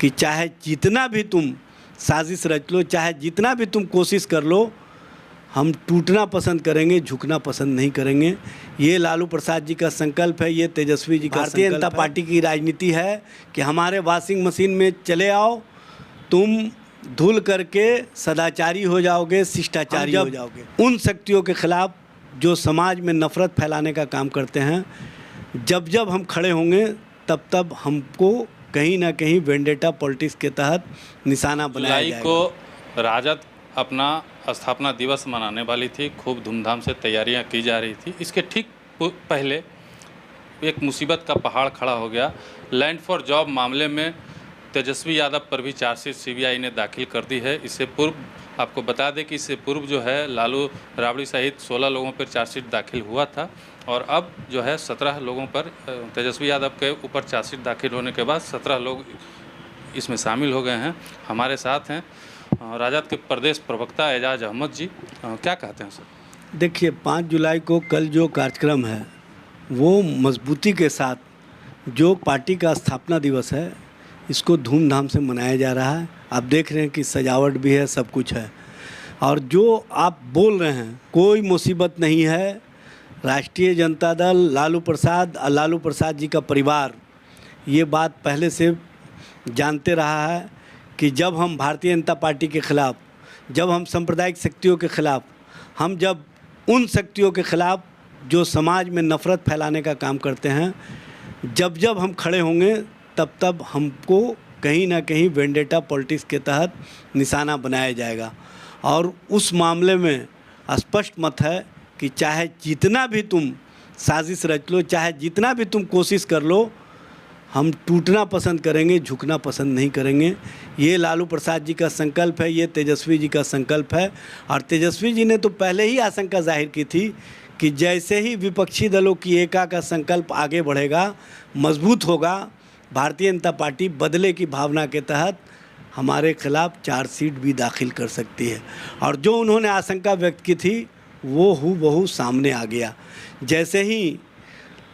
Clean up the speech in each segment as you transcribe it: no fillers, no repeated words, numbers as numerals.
कि चाहे जितना भी तुम साजिश रच लो, चाहे जितना भी तुम कोशिश कर लो, हम टूटना पसंद करेंगे, झुकना पसंद नहीं करेंगे। ये लालू प्रसाद जी का संकल्प है, ये तेजस्वी जी का भारतीय जनता पार्टी की राजनीति है कि हमारे वॉशिंग मशीन में चले आओ, तुम धुल करके सदाचारी हो जाओगे, शिष्टाचारी हो जाओगे। उन शक्तियों के खिलाफ जो समाज में नफरत फैलाने का काम करते हैं, जब जब हम खड़े होंगे तब तब हमको कहीं ना कहीं वेंडेटा पॉलिटिक्स के तहत निशाना बनाया जाएगा। को राजद अपना स्थापना दिवस मनाने वाली थी, खूब धूमधाम से तैयारियां की जा रही थी। इसके ठीक पहले एक मुसीबत का पहाड़ खड़ा हो गया। लैंड फॉर जॉब मामले में तेजस्वी यादव पर भी चार्जशीट सीबीआई ने दाखिल कर दी है। इससे पूर्व आपको बता दें कि इससे पूर्व जो है लालू राबड़ी सहित 16 लोगों पर चार्जशीट दाखिल हुआ था और अब जो है 17 लोगों पर तेजस्वी यादव के ऊपर चार्जशीट दाखिल होने के बाद 17 लोग इसमें शामिल हो गए हैं। हमारे साथ हैं राजद के प्रदेश प्रवक्ता एजाज अहमद जी। क्या कहते हैं सर? देखिए, 5 जुलाई को कल जो कार्यक्रम है वो मजबूती के साथ जो पार्टी का स्थापना दिवस है इसको धूमधाम से मनाया जा रहा है। आप देख रहे हैं कि सजावट भी है, सब कुछ है। और जो आप बोल रहे हैं कोई मुसीबत नहीं है। राष्ट्रीय जनता दल, लालू प्रसाद जी का परिवार ये बात पहले से जानते रहा है कि जब हम भारतीय जनता पार्टी के ख़िलाफ़, जब हम सांप्रदायिक शक्तियों के ख़िलाफ़, हम जब उन शक्तियों के ख़िलाफ़ जो समाज में नफ़रत फैलाने का काम करते हैं, जब जब हम खड़े होंगे तब तब हमको कहीं ना कहीं वेंडेटा पॉलिटिक्स के तहत निशाना बनाया जाएगा। और उस मामले में स्पष्ट मत है कि चाहे जितना भी तुम साजिश रच लो, चाहे जितना भी तुम कोशिश कर लो, हम टूटना पसंद करेंगे, झुकना पसंद नहीं करेंगे। ये लालू प्रसाद जी का संकल्प है, ये तेजस्वी जी का संकल्प है। और तेजस्वी जी ने तो पहले ही आशंका जाहिर की थी कि जैसे ही विपक्षी दलों की एका का संकल्प आगे बढ़ेगा, मजबूत होगा, भारतीय जनता पार्टी बदले की भावना के तहत हमारे खिलाफ चार्जशीट भी दाखिल कर सकती है। और जो उन्होंने आशंका व्यक्त की थी वो हूबहू सामने आ गया। जैसे ही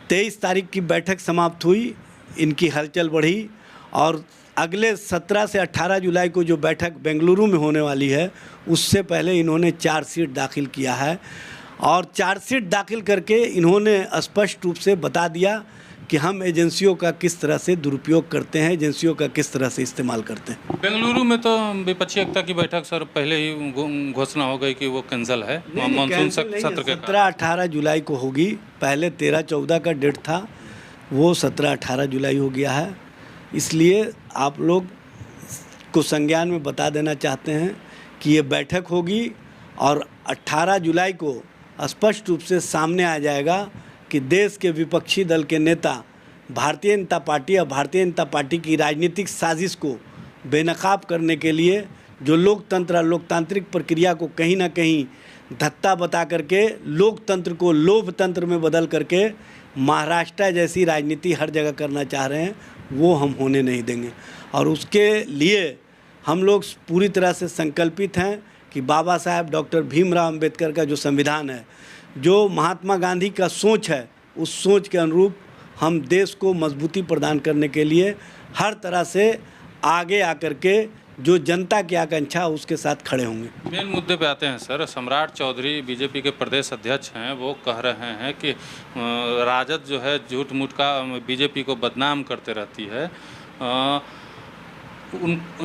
23 तारीख की बैठक समाप्त हुई, इनकी हलचल बढ़ी और अगले 17 से 18 जुलाई को जो बैठक बेंगलुरु में होने वाली है उससे पहले इन्होंने चार्जशीट दाखिल किया है। और चार्जशीट दाखिल करके इन्होंने स्पष्ट रूप से बता दिया कि हम एजेंसियों का किस तरह से दुरुपयोग करते हैं, एजेंसियों का किस तरह से इस्तेमाल करते हैं। बेंगलुरु में तो विपक्षी एकता की बैठक सर पहले ही घोषणा हो गई कि वो कैंसिल है मानसून सत्र के 17-18 जुलाई को होगी। पहले 13-14 का डेट था, वो 17-18 जुलाई हो गया है। इसलिए आप लोग को संज्ञान में बता देना चाहते हैं कि ये बैठक होगी और 18 जुलाई को स्पष्ट रूप से सामने आ जाएगा कि देश के विपक्षी दल के नेता भारतीय जनता पार्टी और भारतीय जनता पार्टी की राजनीतिक साजिश को बेनकाब करने के लिए जो लोकतंत्र और लोकतांत्रिक प्रक्रिया को कहीं ना कहीं धत्ता बता करके लोकतंत्र को लोभतंत्र में बदल करके महाराष्ट्र जैसी राजनीति हर जगह करना चाह रहे हैं, वो हम होने नहीं देंगे। और उसके लिए हम लोग पूरी तरह से संकल्पित हैं कि बाबा साहब डॉक्टर भीमराव अंबेडकर का जो संविधान है, जो महात्मा गांधी का सोच है, उस सोच के अनुरूप हम देश को मजबूती प्रदान करने के लिए हर तरह से आगे आकर के जो जनता की आकांक्षा उसके साथ खड़े होंगे। मेन मुद्दे पे आते हैं सर। सम्राट चौधरी बीजेपी के प्रदेश अध्यक्ष हैं, वो कह रहे हैं कि राजद जो है झूठ मूठ का बीजेपी को बदनाम करते रहती है।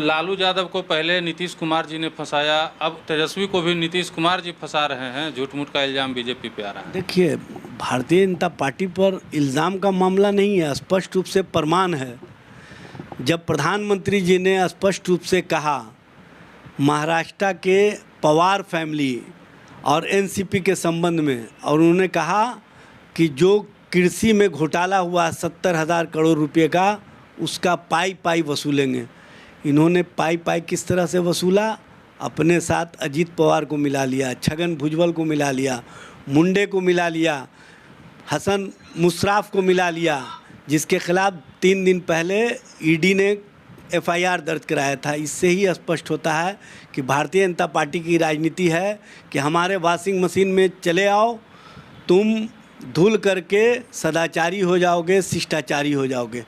लालू यादव को पहले नीतीश कुमार जी ने फंसाया, अब तेजस्वी को भी नीतीश कुमार जी फंसा रहे हैं। झूठ मूठ का इल्ज़ाम बीजेपी पे आ रहा है। देखिए, भारतीय जनता पार्टी पर इल्ज़ाम का मामला नहीं है, स्पष्ट रूप से प्रमाण है। जब प्रधानमंत्री जी ने स्पष्ट रूप से कहा महाराष्ट्र के पवार फैमिली और एनसीपी के संबंध में, और उन्होंने कहा कि जो कृषि में घोटाला हुआ 70,000 करोड़ रुपए का, उसका पाई पाई वसूलेंगे। इन्होंने पाई पाई किस तरह से वसूला? अपने साथ अजीत पवार को मिला लिया, छगन भुजबल को मिला लिया, मुंडे को मिला लिया, हसन मुशर्रफ को मिला लिया, जिसके खिलाफ 3 दिन पहले ईडी ने एफआईआर दर्ज कराया था। इससे ही स्पष्ट होता है कि भारतीय जनता पार्टी की राजनीति है कि हमारे वॉशिंग मशीन में चले आओ, तुम धुल करके सदाचारी हो जाओगे, शिष्टाचारी हो जाओगे।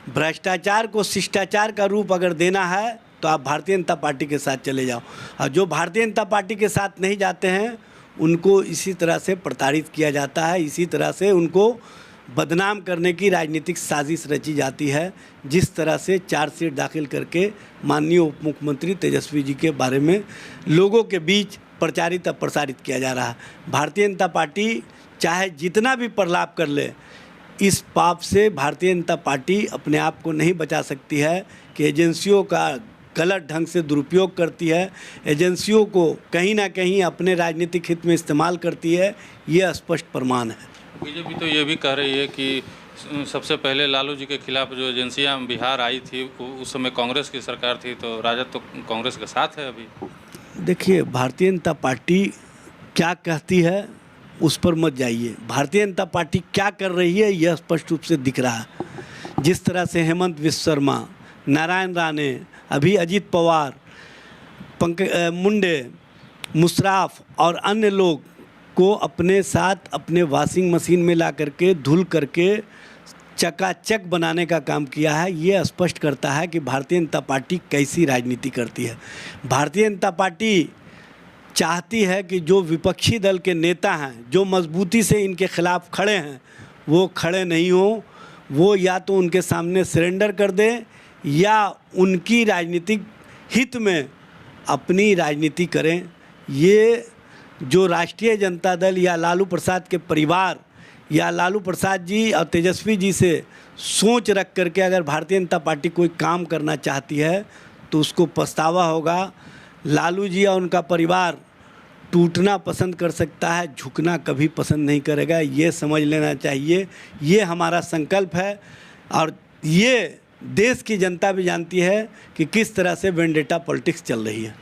भ्रष्टाचार को शिष्टाचार का रूप अगर देना है तो आप भारतीय जनता पार्टी के साथ चले जाओ, और जो भारतीय जनता पार्टी के साथ नहीं जाते हैं उनको इसी तरह से प्रताड़ित किया जाता है, इसी तरह से उनको बदनाम करने की राजनीतिक साजिश रची जाती है। जिस तरह से चार्जशीट दाखिल करके माननीय उप मुख्यमंत्री तेजस्वी जी के बारे में लोगों के बीच प्रचारित और प्रसारित किया जा रहा है। भारतीय जनता पार्टी चाहे जितना भी प्रलाप कर ले, इस पाप से भारतीय जनता पार्टी अपने आप को नहीं बचा सकती है कि एजेंसियों का गलत ढंग से दुरुपयोग करती है, एजेंसियों को कहीं ना कहीं अपने राजनीतिक हित में इस्तेमाल करती है। ये स्पष्ट प्रमाण है। बीजेपी तो ये भी कह रही है कि सबसे पहले लालू जी के खिलाफ जो एजेंसियां बिहार आई थी उस समय कांग्रेस की सरकार थी, तो राजद तो कांग्रेस के साथ है अभी। देखिए, भारतीय जनता पार्टी क्या कहती है उस पर मत जाइए। भारतीय जनता पार्टी क्या कर रही है यह स्पष्ट रूप से दिख रहा है। जिस तरह से हेमंत विश्व शर्मा, नारायण राणे, अभी अजीत पवार, मुंडे, मुशर्रफ और अन्य लोग को अपने साथ अपने वॉशिंग मशीन में ला करके धुल करके चकाचक बनाने का काम किया है, ये स्पष्ट करता है कि भारतीय जनता पार्टी कैसी राजनीति करती है। भारतीय जनता पार्टी चाहती है कि जो विपक्षी दल के नेता हैं, जो मजबूती से इनके खिलाफ खड़े हैं, वो खड़े नहीं हों, वो या तो उनके सामने सरेंडर कर दें या उनकी राजनीतिक हित में अपनी राजनीति करें। ये जो राष्ट्रीय जनता दल या लालू प्रसाद के परिवार या लालू प्रसाद जी और तेजस्वी जी से सोच रख करके अगर भारतीय जनता पार्टी कोई काम करना चाहती है तो उसको पछतावा होगा। लालू जी और उनका परिवार टूटना पसंद कर सकता है, झुकना कभी पसंद नहीं करेगा, ये समझ लेना चाहिए। ये हमारा संकल्प है और ये देश की जनता भी जानती है कि किस तरह से वेंडेटा पॉलिटिक्स चल रही है।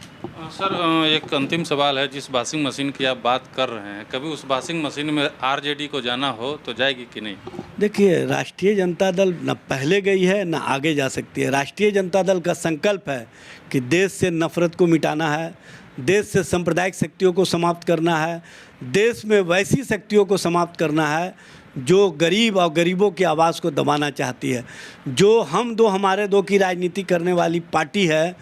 सर, एक अंतिम सवाल है, जिस वॉशिंग मशीन की आप बात कर रहे हैं, कभी उस वॉशिंग मशीन में आरजेडी को जाना हो तो जाएगी कि नहीं? देखिए, राष्ट्रीय जनता दल न पहले गई है न आगे जा सकती है। राष्ट्रीय जनता दल का संकल्प है कि देश से नफरत को मिटाना है, देश से सांप्रदायिक शक्तियों को समाप्त करना है, देश में वैसी शक्तियों को समाप्त करना है जो गरीब और गरीबों की आवाज़ को दबाना चाहती है। जो हम दो हमारे दो की राजनीति करने वाली पार्टी है,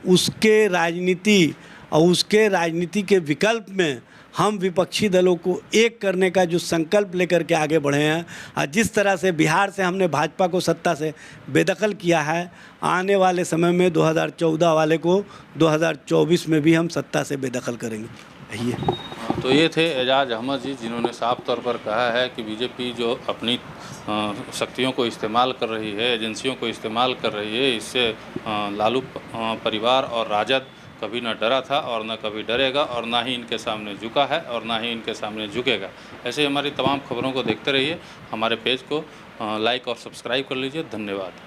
उसके राजनीति और उसके राजनीति के विकल्प में हम विपक्षी दलों को एक करने का जो संकल्प लेकर के आगे बढ़े हैं, और जिस तरह से बिहार से हमने भाजपा को सत्ता से बेदखल किया है, आने वाले समय में 2014 वाले को 2024 में भी हम सत्ता से बेदखल करेंगे। ये तो ये थे एजाज अहमद जी, जिन्होंने साफ तौर पर कहा है कि बीजेपी जो अपनी शक्तियों को इस्तेमाल कर रही है, एजेंसियों को इस्तेमाल कर रही है, इससे लालू परिवार और राजद कभी न डरा था और न कभी डरेगा और ना ही इनके सामने झुका है और ना ही इनके सामने झुकेगा। ऐसे ही हमारी तमाम खबरों को देखते रहिए। हमारे पेज को लाइक और सब्सक्राइब कर लीजिए। धन्यवाद।